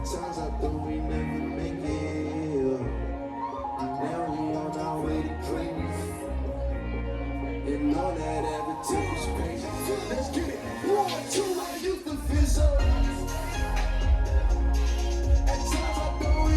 At times I thought we never make it. Now we on our way to greatness. And all that ever took was crazy. Let's get it. 1, 2, I used to feel so. At times I thought we.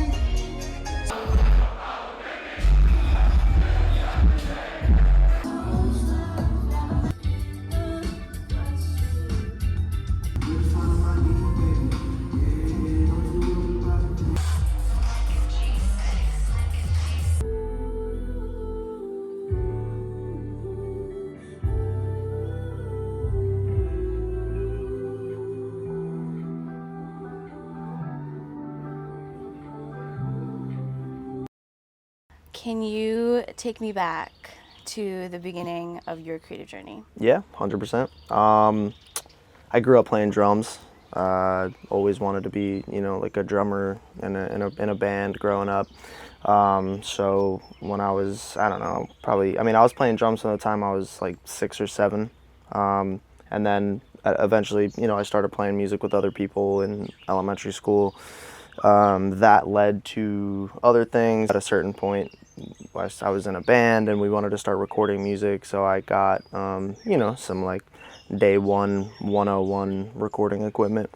Can you take me back to the beginning of your creative journey? Yeah, 100%. I grew up playing drums. Always wanted to be, like a drummer in a band growing up. So when I was, I don't know, probably, I was playing drums from the time I was like 6 or 7. And then eventually, I started playing music with other people in elementary school. That led to other things. At a certain point, I was in a band and we wanted to start recording music, so I got, some like day 101 recording equipment,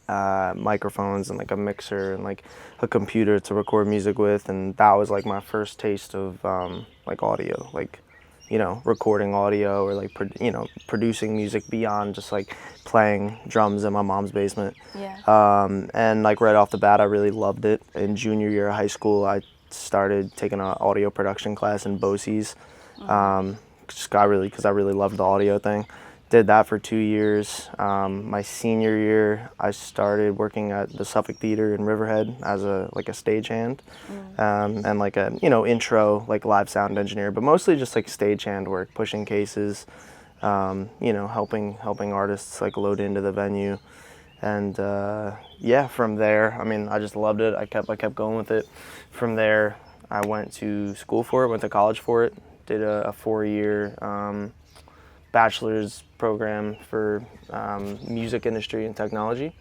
microphones and like a mixer and like a computer to record music with, and that was like my first taste of like audio, like recording audio or like producing music beyond just like playing drums in my mom's basement. Yeah. And like right off the bat, I really loved it. In junior year of high school, I started taking an audio production class in BOCES. Because I really loved the audio thing. Did that for 2 years. My senior year, I started working at the Suffolk Theater in Riverhead as a stagehand, and like a intro like live sound engineer, but mostly just like stagehand work, pushing cases, helping artists like load into the venue, and from there, I just loved it. I kept going with it. From there, I went to school for it, went to college for it, did a 4-year bachelor's program for music industry and technology.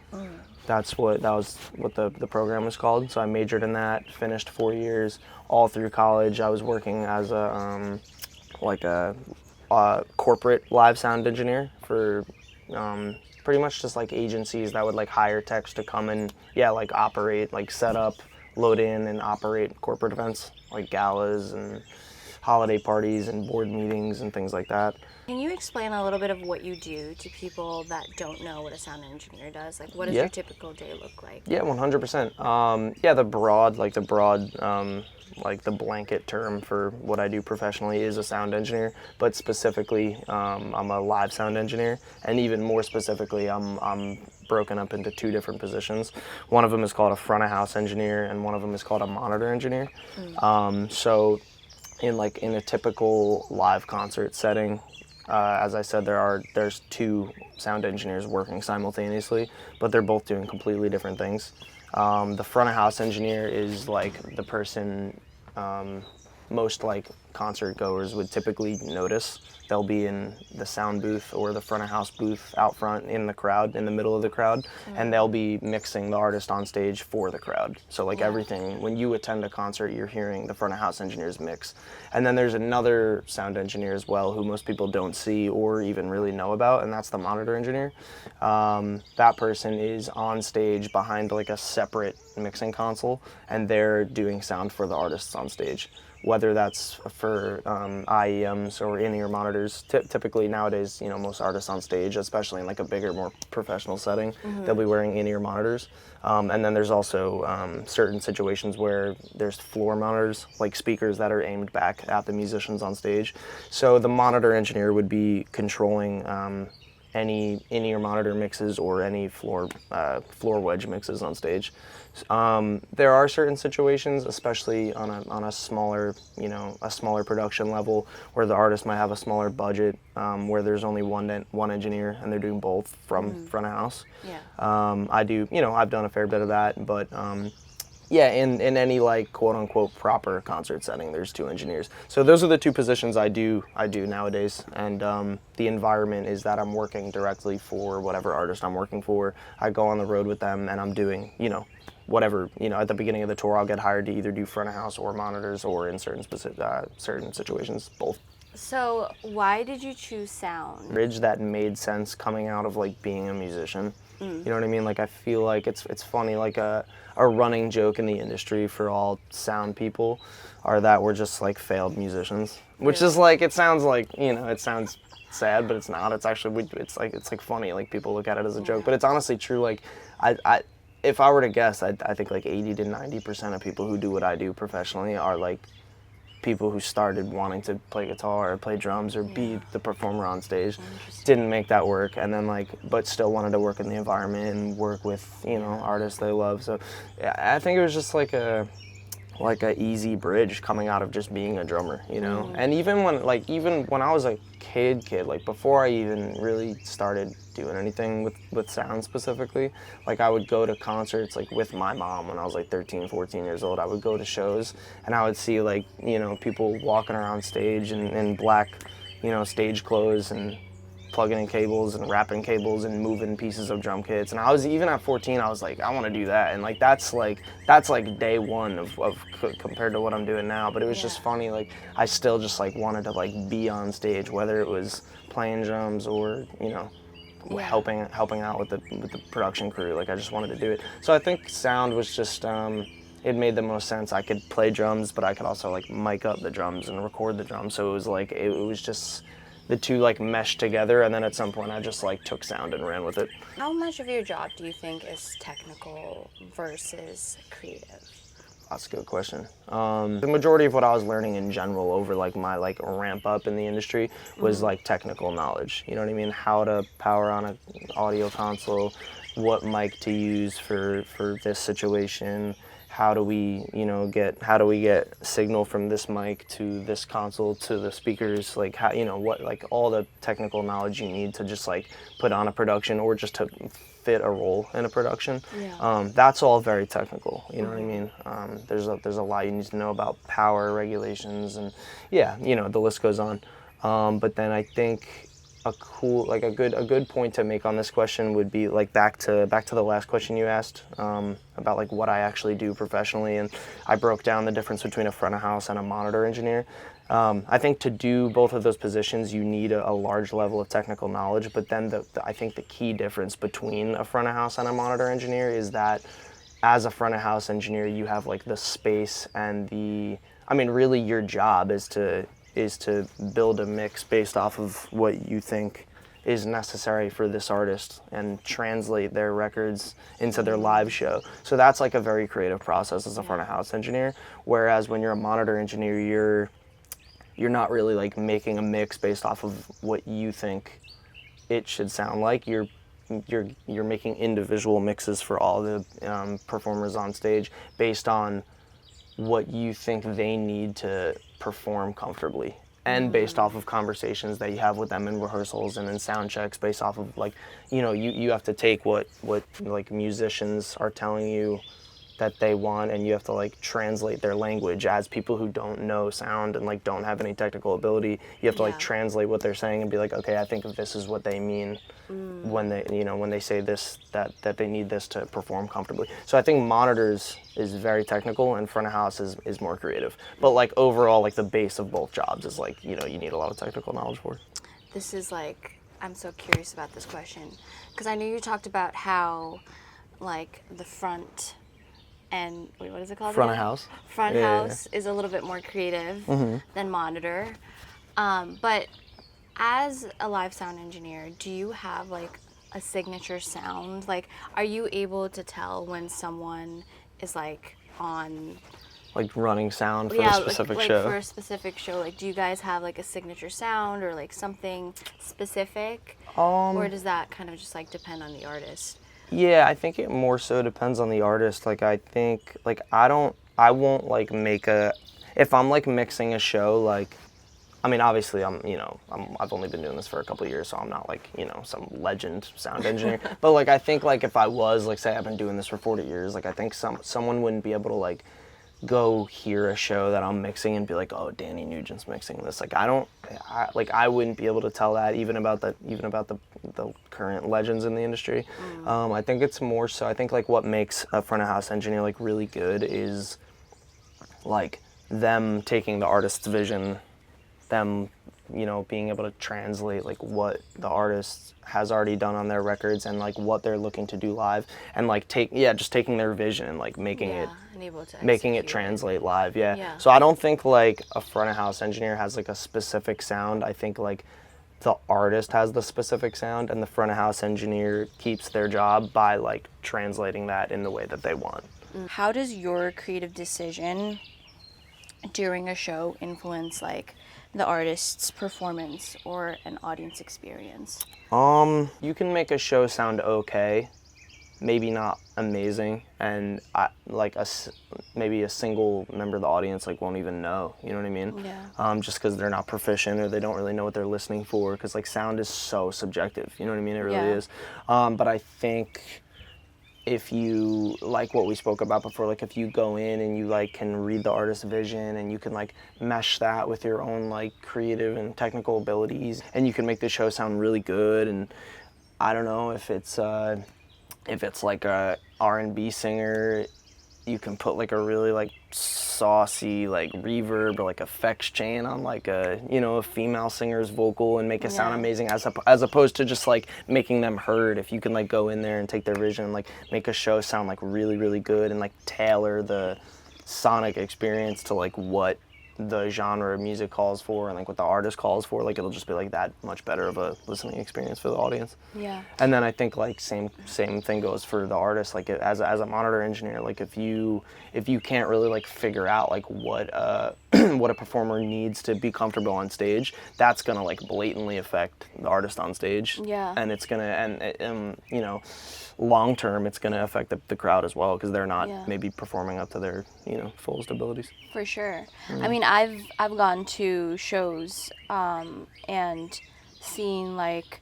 That was what the program was called. So I majored in that, finished 4 years. All through college, I was working as a corporate live sound engineer for pretty much just like agencies that would like hire techs to come and operate, like set up, load in and operate corporate events like galas and holiday parties and board meetings and things like that. Can you explain a little bit of what you do to people that don't know what a sound engineer does? Like, what does your typical day look like? Yeah, 100%. The blanket term for what I do professionally is a sound engineer, but specifically, I'm a live sound engineer, and even more specifically, I'm broken up into 2 different positions. One of them is called a front of house engineer, and one of them is called a monitor engineer. So in a typical live concert setting, as I said, there's 2 sound engineers working simultaneously, but they're both doing completely different things. The front of house engineer is like the person most like concert goers would typically notice. They'll be in the sound booth or the front of house booth out front in the crowd, in the middle of the crowd, and they'll be mixing the artist on stage for the crowd. So everything, when you attend a concert, you're hearing the front of house engineers mix. And then there's another sound engineer as well who most people don't see or even really know about, and that's the monitor engineer. That person is on stage behind like a separate mixing console, and they're doing sound for the artists on stage. Whether that's for IEMs or in-ear monitors. Typically nowadays, most artists on stage, especially in like a bigger, more professional setting, they'll be wearing in-ear monitors. And then there's also certain situations where there's floor monitors, like speakers that are aimed back at the musicians on stage. So the monitor engineer would be controlling any in-ear monitor mixes or any floor wedge mixes on stage. There are certain situations, especially on a smaller, a smaller production level, where the artist might have a smaller budget, where there's only one engineer and they're doing both from front of house. Yeah. I've done a fair bit of that, but in any like quote unquote proper concert setting, there's 2 engineers. So those are the 2 positions I do nowadays, and the environment is that I'm working directly for whatever artist I'm working for. I go on the road with them and I'm doing, whatever, at the beginning of the tour, I'll get hired to either do front of house or monitors, or in certain certain situations, both. So why did you choose sound? Bridge that made sense coming out of like being a musician. You know what I mean? Like I feel like it's funny, like a running joke in the industry for all sound people are that we're just like failed musicians, which is like, it sounds like, it sounds sad, but it's not. It's actually, it's like funny, like people look at it as a joke, but it's honestly true. Like I if I were to guess, I think like 80 to 90% of people who do what I do professionally are like people who started wanting to play guitar or play drums or be the performer on stage, didn't make that work, and then like, but still wanted to work in the environment and work with, artists they love. So I think it was just like a easy bridge coming out of just being a drummer, And even when I was a kid, like before I even really started doing anything with sound specifically, like I would go to concerts like with my mom when I was like 13, 14 years old. I would go to shows and I would see like, people walking around stage in black, stage clothes and plugging in cables and wrapping cables and moving pieces of drum kits. And I was, even at 14, I was like, I want to do that. And like that's like day one of compared to what I'm doing now. But it was just funny, like I still just like wanted to like be on stage, whether it was playing drums or helping out with the production crew. Like I just wanted to do it. So I think sound was just it made the most sense. I could play drums, but I could also like mic up the drums and record the drums. So it was like it was just the two like meshed together, and then at some point I just like took sound and ran with it. How much of your job do you think is technical versus creative? That's a good question. The majority of what I was learning in general over like my like ramp up in the industry was like technical knowledge. You know what I mean? How to power on an audio console, what mic to use for this situation. How do we get signal from this mic to this console to the speakers, like how, what, like all the technical knowledge you need to just like put on a production or just to fit a role in a production. That's all very technical, you know what I mean? There's a lot you need to know about power regulations and the list goes on. But then I think a good point to make on this question would be like back to the last question you asked about like what I actually do professionally, and I broke down the difference between a front of house and a monitor engineer. I think to do both of those positions you need a large level of technical knowledge, but then I think the key difference between a front of house and a monitor engineer is that as a front of house engineer you have like the space and really your job is to build a mix based off of what you think is necessary for this artist and translate their records into their live show. So that's like a very creative process as a front of house engineer. Whereas when you're a monitor engineer, you're not really like making a mix based off of what you think it should sound like. You're making individual mixes for all the performers on stage based on what you think they need to perform comfortably, and based off of conversations that you have with them in rehearsals and in sound checks, based off of like, you have to take what like musicians are telling you that they want, and you have to like translate their language as people who don't know sound and like don't have any technical ability. You have to like translate what they're saying and be like, okay, I think this is what they mean when they say this, that they need this to perform comfortably. So I think monitors is very technical and front of house is more creative. But like overall, like the base of both jobs is like, you need a lot of technical knowledge for. This is like, I'm so curious about this question because I know you talked about how like the front and what is it called? Front of house. Front house is a little bit more creative than monitor. But as a live sound engineer, do you have like a signature sound? Like, are you able to tell when someone is like on like running sound for a specific show? For a specific show, like do you guys have like a signature sound or like something specific? Or does that kind of just like depend on the artist? Yeah, I think it more so depends on the artist. Like I think like I won't like make if I'm like mixing a show, like obviously I've only been doing this for a couple of years, so I'm not like, some legend sound engineer. But like I think like if I was like, say I've been doing this for 40 years, like I think someone wouldn't be able to like go hear a show that I'm mixing and be like, oh, Danny Nugent's mixing this. Like I wouldn't be able to tell that even about the current legends in the industry. I think it's more so, I think like what makes a front of house engineer like really good is like them taking the artist's vision, them, you know, being able to translate like what the artist has already done on their records and like what they're looking to do live, and like just taking their vision and like making it translate live. So I don't think like a front of house engineer has like a specific sound. I think like the artist has the specific sound, and the front of house engineer keeps their job by like translating that in the way that they want. How does your creative decision during a show influence like the artist's performance or an audience experience? You can make a show sound okay, maybe not amazing, and maybe a single member of the audience like won't even know, you know what I mean? Just because they're not proficient or they don't really know what they're listening for, because like sound is so subjective, you know what I mean? It really is. But I think if you, like what we spoke about before, like if you go in and you like can read the artist's vision and you can like mesh that with your own like creative and technical abilities, and you can make the show sound really good. And I don't know, if it's like a R&B singer, you can put like a really like saucy like reverb or like effects chain on like a, you know, a female singer's vocal and make it sound amazing, as opposed to just like making them heard. If you can like go in there and take their vision and like make a show sound like really, really good and like tailor the sonic experience to like what the genre of music calls for and like what the artist calls for, like it'll just be like that much better of a listening experience for the audience. And then I think like same thing goes for the artist. Like as a monitor engineer, like if you can't really like figure out like what what a performer needs to be comfortable on stage, that's gonna like blatantly affect the artist on stage. And it's gonna, and you know, long term it's gonna affect the crowd as well, because they're not maybe performing up to their, you know, fullest abilities. For sure. I mean, I've gone to shows and seen like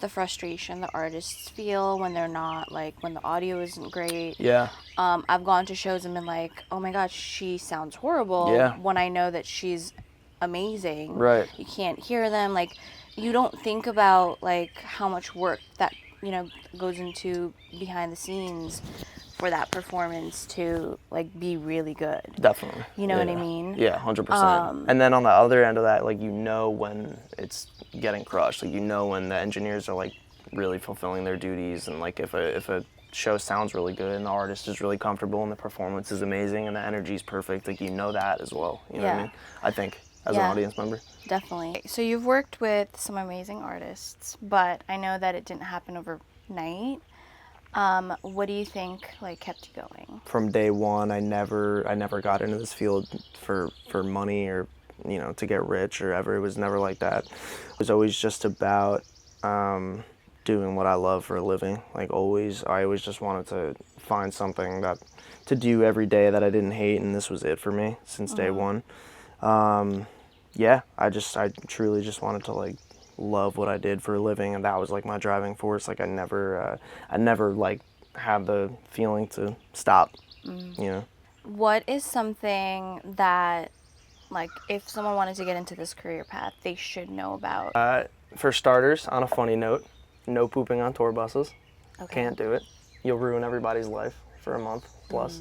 the frustration the artists feel when they're not, like when the audio isn't great. I've gone to shows and been like, oh my gosh, she sounds horrible, when I know that she's amazing. You can't hear them. Like, you don't think about like how much work that, you know, goes into behind the scenes for that performance to like be really good. Definitely. You know what I mean? 100%. And then on the other end of that, like, you know when it's getting crushed. Like, you know when the engineers are like really fulfilling their duties, and like if a show sounds really good and the artist is really comfortable and the performance is amazing and the energy is perfect, like, you know that as well. You know what I mean? I think as an audience member. Definitely. So you've worked with some amazing artists, but I know that it didn't happen overnight. What do you think like kept you going? From day one, I never got into this field for money or, you know, to get rich or ever. It was never like that. It was always just about doing what I love for a living. Like, I always just wanted to find something to do every day that I didn't hate, and this was it for me since day one. I truly just wanted to like love what I did for a living, and that was like my driving force. Like, I never like had the feeling to stop. You know. What is something that, like, if someone wanted to get into this career path, they should know about? For starters, on a funny note, no pooping on tour buses. Can't do it. You'll ruin everybody's life for a month plus.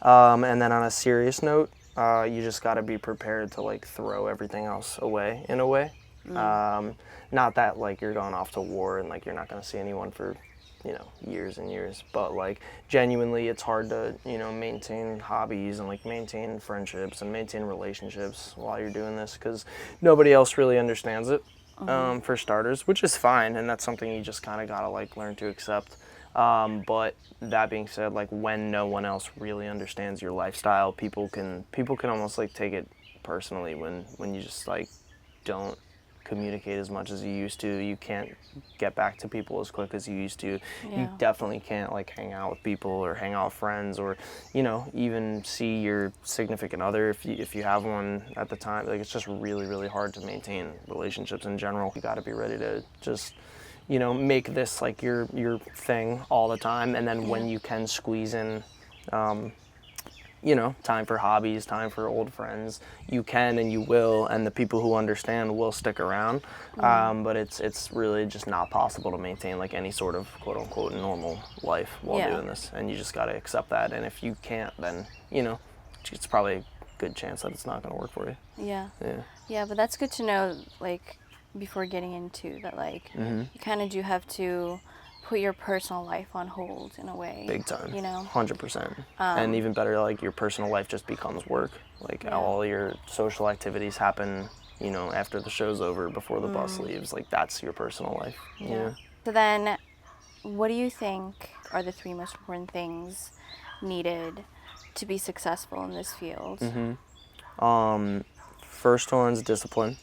And then on a serious note, you just got to be prepared to like throw everything else away in a way. Not that like you're going off to war and like you're not going to see anyone for, you know, years and years, but like genuinely it's hard to, you know, maintain hobbies and like maintain friendships and maintain relationships while you're doing this, because nobody else really understands it, for starters, which is fine, and that's something you just kind of got to like learn to accept. But that being said, like, when no one else really understands your lifestyle, people can almost like take it personally when you just like don't communicate as much as you used to. You can't get back to people as quick as you used to. You definitely can't like hang out with people or hang out with friends, or, you know, even see your significant other if you have one at the time. Like, it's just really, really hard to maintain relationships in general. You got to be ready to just, you know, make this like your thing all the time, and then when you can squeeze in you know, time for hobbies, time for old friends. You can and you will, and the people who understand will stick around. But it's really just not possible to maintain like any sort of quote unquote normal life while doing this, and you just got to accept that. And if you can't, then you know, it's probably a good chance that it's not going to work for you. Yeah. Yeah. Yeah, but that's good to know, like, before getting into that, like, you kind of do have to put your personal life on hold in a way. Big time. You know? 100%. And even better, like, your personal life just becomes work. Like, all your social activities happen, you know, after the show's over, before the bus leaves. Like, that's your personal life. Yeah. So then, what do you think are the 3 most important things needed to be successful in this field? First one's discipline.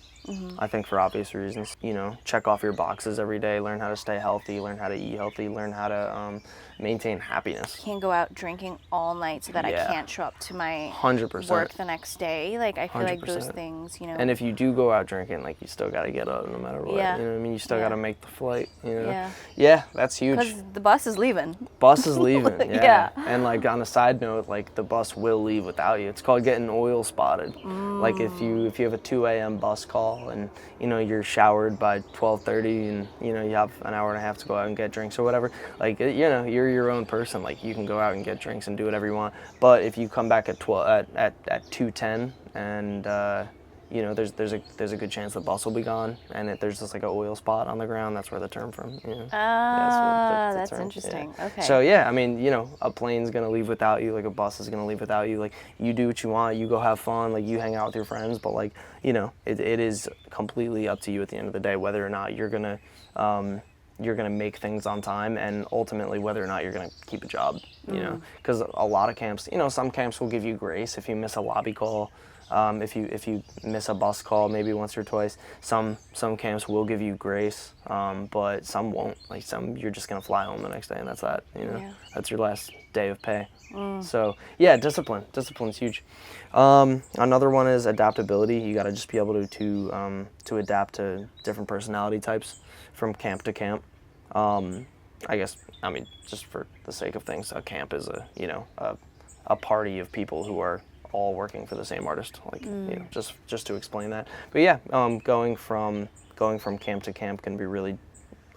I think for obvious reasons. You know, check off your boxes every day, learn how to stay healthy, learn how to eat healthy, learn how to maintain happiness. Can't go out drinking all night so that I can't show up to my 100%. work the next day. Like, I feel like 100%. those things, you know. And if you do go out drinking, like, you still got to get up no matter what. Yeah. You know what I mean? You still got to make the flight, you know? Yeah. Yeah, that's huge. Because the bus is leaving. Bus is leaving, Yeah. And like on a side note, like the bus will leave without you. It's called getting oil spotted. Like if you have a 2 a.m. bus call and you know you're showered by 12:30 and you know you have an hour and a half to go out and get drinks or whatever. Like you know you're your own person. Like you can go out and get drinks and do whatever you want. But if you come back at 2:10 and you know, there's a good chance the bus will be gone, and there's just like an oil spot on the ground. That's where the term from. You know? That's term. interesting. Yeah. Okay. So yeah, I mean, you know, a plane's gonna leave without you, like a bus is gonna leave without you. Like you do what you want, you go have fun, like you hang out with your friends, but like you know, it is completely up to you at the end of the day whether or not you're gonna make things on time, and ultimately whether or not you're gonna keep a job. You know, because a lot of camps, you know, some camps will give you grace if you miss a lobby call. If you miss a bus call maybe once or twice, some camps will give you grace, but some won't. Like some, you're just gonna fly home the next day, and that's that. You know, that's your last day of pay. So yeah, discipline's huge. Another one is adaptability. You got to just be able to adapt to different personality types from camp to camp. I guess, I mean, just for the sake of things, a camp is a party of people who are all working for the same artist, like you know, just to explain that. But yeah, going from camp to camp can be really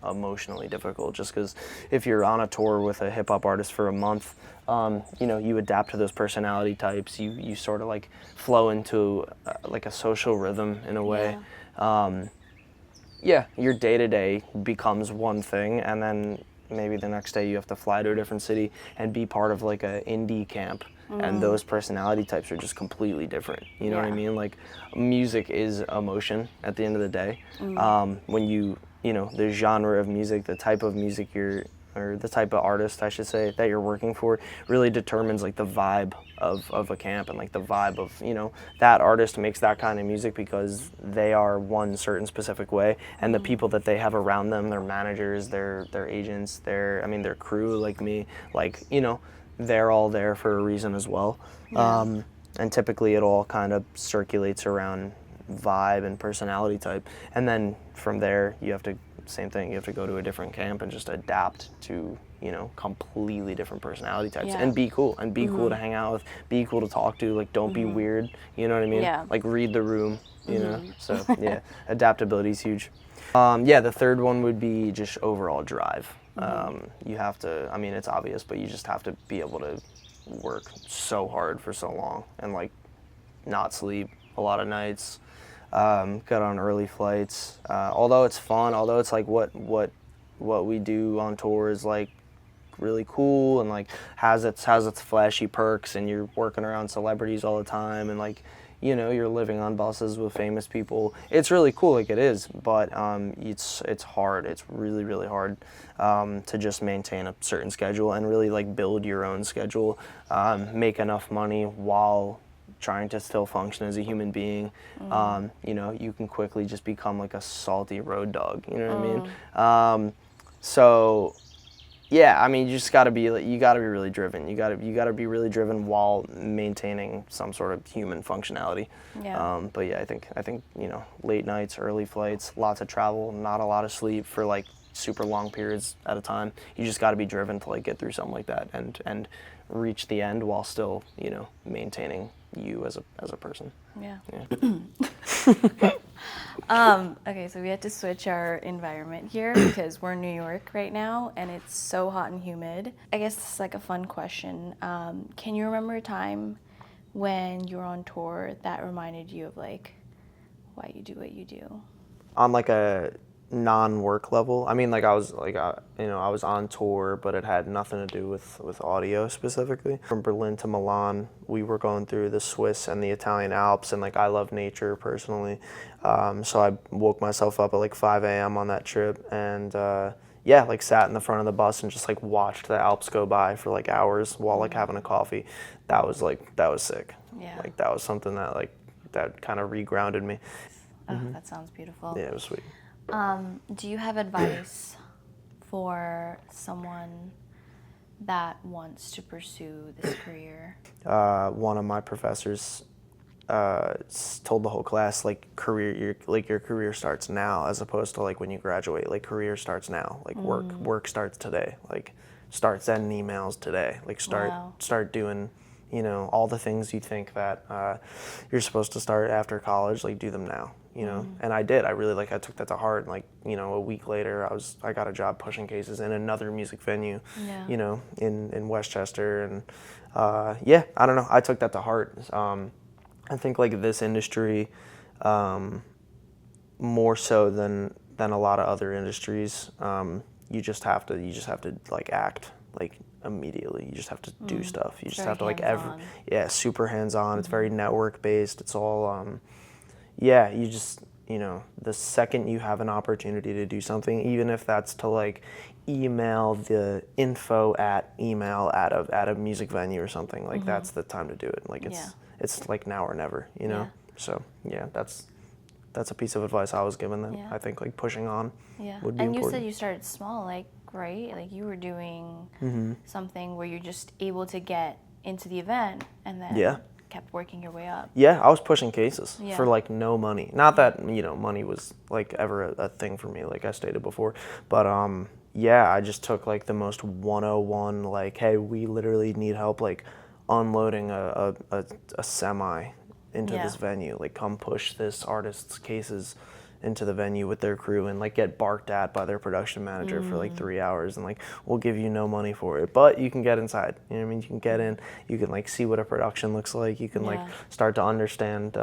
emotionally difficult, just because if you're on a tour with a hip hop artist for a month, you know, you adapt to those personality types. You sort of like flow into like a social rhythm in a way. Yeah, your day to day becomes one thing, and then maybe the next day you have to fly to a different city and be part of like a indie camp. And those personality types are just completely different. You know what I mean? Like, music is emotion at the end of the day. When you know, the genre of music, the type of music or the type of artist, I should say, that you're working for really determines like the vibe of a camp, and like the vibe of, you know, that artist makes that kind of music because they are one certain specific way, and the people that they have around them, their managers, their agents, their crew, like me, like, you know, they're all there for a reason as well. And typically it all kind of circulates around vibe and personality type. And then from there, same thing, you have to go to a different camp and just adapt to, you know, completely different personality types and be cool to hang out with, be cool to talk to, like don't be weird, you know what I mean? Like read the room, you know? So yeah, adaptability is huge. The third one would be just overall drive. You have to, I mean, it's obvious, but you just have to be able to work so hard for so long and like not sleep a lot of nights, get on early flights. Although it's fun, although it's like what we do on tour is like really cool and like has its flashy perks, and you're working around celebrities all the time, and like, you know, you're living on buses with famous people. It's really cool, like it is, but it's hard. It's really, really hard to just maintain a certain schedule and really like build your own schedule, make enough money while trying to still function as a human being. You know, you can quickly just become like a salty road dog, you know what I mean? So yeah, I mean, you gotta be really driven. You gotta be really driven while maintaining some sort of human functionality. But yeah, I think you know, late nights, early flights, lots of travel, not a lot of sleep for like super long periods at a time. You just got to be driven to like get through something like that and reach the end while still, you know, maintaining you as a person. Yeah. Yeah. Okay, so we had to switch our environment here because we're in New York right now and it's so hot and humid. I guess this is like a fun question. Can you remember a time when you were on tour that reminded you of like why you do what you do? On like a non-work level, I mean, like I was like, you know, I was on tour, but it had nothing to do with audio specifically. From Berlin to Milan, we were going through the Swiss and the Italian Alps, and like I love nature personally, so I woke myself up at like 5 a.m. on that trip, and yeah, like sat in the front of the bus and just like watched the Alps go by for like hours while like having a coffee. That was sick. Yeah. Like that was something that like that kind of regrounded me. Oh, that sounds beautiful. Yeah, it was sweet. Do you have advice for someone that wants to pursue this career? One of my professors told the whole class like your career starts now as opposed to like when you graduate. Like career starts now. Like work starts today. Like start sending emails today. Like start doing, you know, all the things you think that you're supposed to start after college. Like do them now. You know, and I did. I really I took that to heart. And like, you know, a week later, I got a job pushing cases in another music venue, you know, in Westchester, and yeah, I don't know. I took that to heart. I think like this industry, more so than a lot of other industries, you just have to like act like immediately. You just have to do stuff. You just have to like super hands-on. It's very network based. It's all. Yeah, you just, you know, the second you have an opportunity to do something, even if that's to like email the info at a music venue or something, like that's the time to do it. Like it's like now or never, you know? So yeah, that's a piece of advice I was given that I think like pushing on would be important. And you said you started small, like, right? Like you were doing something where you're just able to get into the event and then kept working your way up. Yeah, I was pushing cases for like no money. Not that, you know, money was like ever a thing for me, like I stated before. But yeah, I just took like the most 101, like, hey, we literally need help like unloading a semi into this venue. Like come push this artist's cases into the venue with their crew and like get barked at by their production manager for like 3 hours, and like we'll give you no money for it, but you can get inside, you know what I mean? You can get in, you can like see what a production looks like, you can like start to understand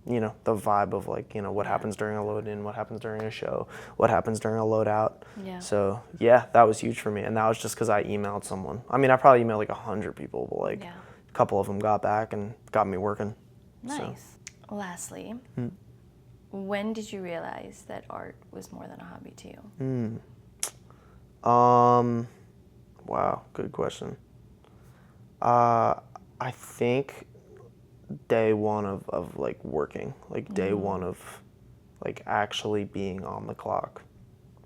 you know, the vibe of like, you know, what happens during a load in, what happens during a show, what happens during a load out. So yeah, that was huge for me, and that was just because I emailed someone. I mean, I probably emailed like 100 people, but like a couple of them got back and got me working. Nice. So. Lastly, when did you realize that art was more than a hobby to you? Wow, good question. I think day one of like working, like day one of like actually being on the clock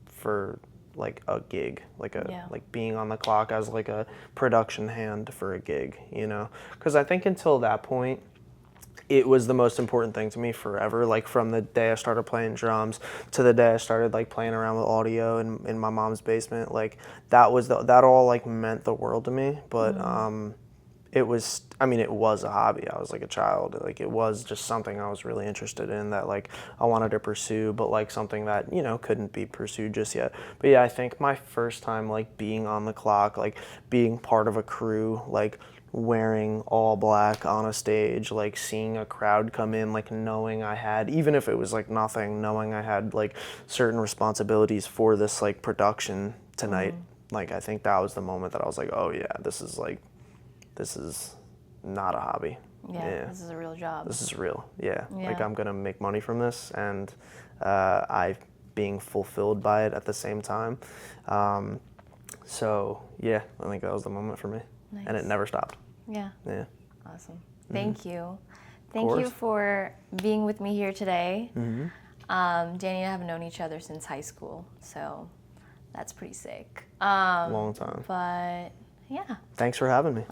for like a gig, like like being on the clock as like a production hand for a gig, you know? Because I think until that point, it was the most important thing to me forever. Like from the day I started playing drums to the day I started like playing around with audio in my mom's basement, like that all like meant the world to me. But it was a hobby. I was like a child. Like it was just something I was really interested in that like I wanted to pursue, but like something that, you know, couldn't be pursued just yet. But yeah, I think my first time like being on the clock, like being part of a crew, like wearing all black on a stage, like seeing a crowd come in, like knowing I had, even if it was like nothing, knowing I had like certain responsibilities for this like production tonight. Like I think that was the moment that I was like, oh yeah, this is not a hobby. This is a real job. This is real. Like I'm gonna make money from this, and I being fulfilled by it at the same time. So yeah, I think that was the moment for me. Nice. And it never stopped. Yeah. Awesome. Thank you. Of Thank you course. for being with me here today. Danny and I have known each other since high school, so that's pretty sick. Long time. But yeah. Thanks for having me.